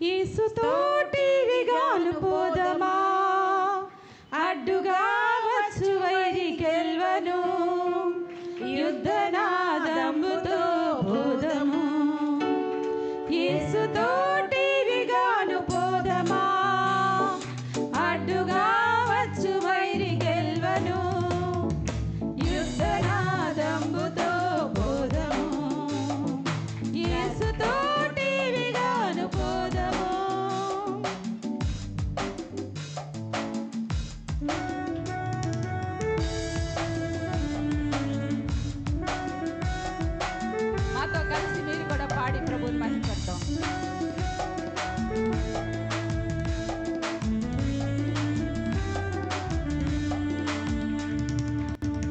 యేసుతోటివిగాను పోదమా, అడ్డుగా వచ్చు వైరి గెల్వను, యుద్ధనాదంబుతో పోదము. యేసుతోటివిగాను పోదమా, అడ్డుగా వచ్చు వైరి గెల్వను, యుద్ధనాదంబుతో పోదము. యేసుతోటివిగాను పోదము. మాతో కలిసి మీరు కూడా పాడి ప్రభువుని మహిమపడతాం.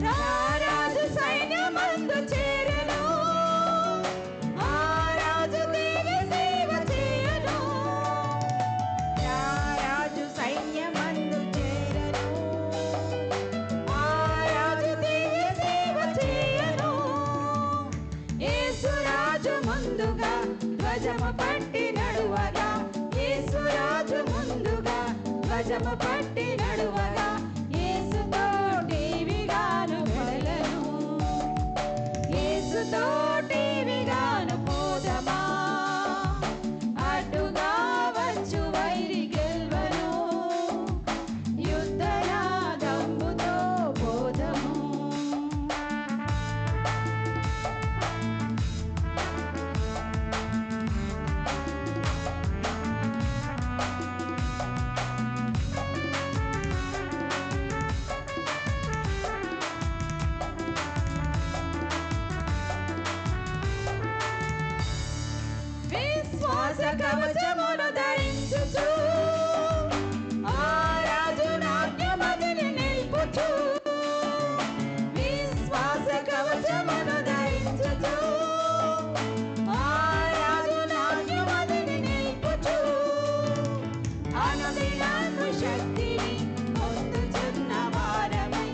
రారాజు సైన్యమందు చేరెను, ఆ రాజు దేవి సేవ చేయను. రారాజు సైన్యమందు చేరెను, ఆ రాజు దేవి సేవ చేయను. యేసురాజు ముందుగా ధ్వజము పట్టి నడువగా, యేసురాజు ముందుగా ధ్వజము పట్టి నడువగా, యేసుతోటివిగాను వెళ్ళను, యేసుతోటివిగాను పోదమా, అడ్డుగా వచ్చు వైరి గెల్వను, యుద్ధనాదంబుతో పోదము. విశ్వాస కవచమును ధరించుచు, ఆ రాజు నాట్యమదిని నిల్పుచు. విశ్వాస కవచమును ధరించుచు, ఆ రాజు నాట్యమదిని నిల్పుచు. అనుదినము శక్తిని పొందుచున్న వారమై,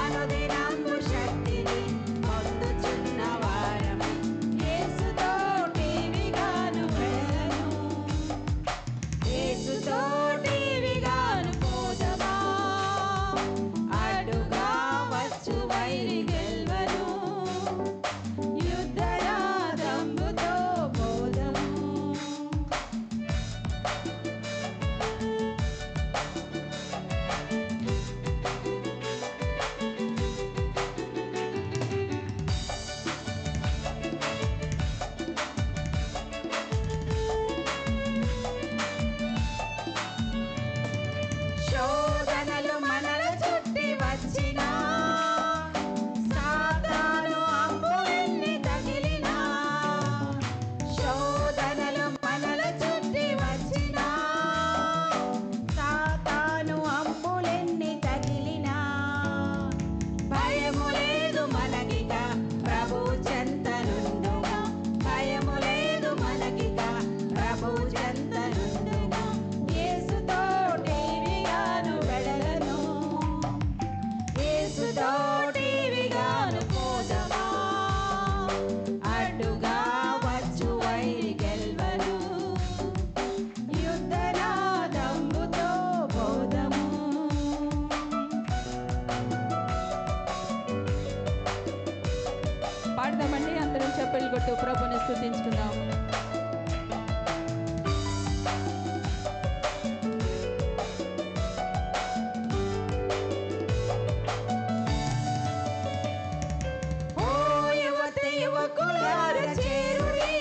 అనుదినము శక్తిని పొందుచున్న వారమై, యేసుతోటివిగాను వెళ్ళను, యేసుతోటివిగాను పోదమా, అడ్డుగా వచ్చు వైరి గెల్వను, యుద్ధనాదంబుతో పోదము. శోధనలు మనల చుట్టి వచ్చినా, సాతాను అంబులెన్ని తగిలినా. శోధనలు మనల చుట్టి వచ్చినా, సాతాను అంబులెన్ని తగిలినా. భయము లేదు మనకిక ప్రభు చెంతనుండుగా, భయము లేదు మనకిక ప్రభు చెంతనుండుగా. యేసుతోటివిగాను వెళ్ళను, యేసుతోటివిగాను పోదమా, అడ్డుగా వచ్చు వైరి గెల్వను, యుద్ధనాదంబుతో పోదము. పాడదామండి, అందరం చప్పట్లు కొట్టు ప్రభుని స్తుతించుకుందాం. ఓ యువతి యువకులార చేరుడి,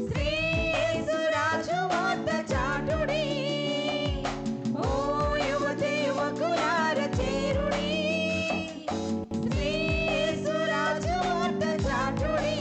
శ్రీ యేసురాజు వద్ద చాటుడి. ఓ యువతి యువకులార చేరుడి, శ్రీ యేసురాజు వద్ద చాటుడి.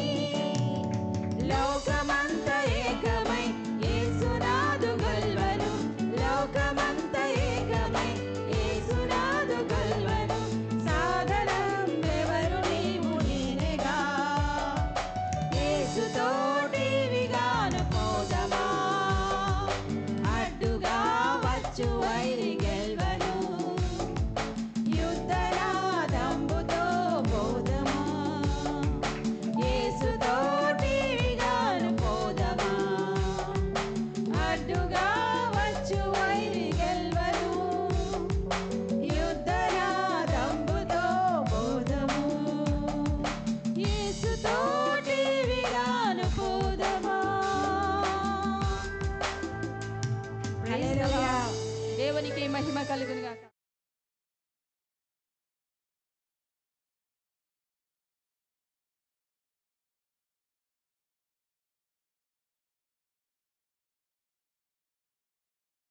దేవునికి మహిమ కలుగును గాక.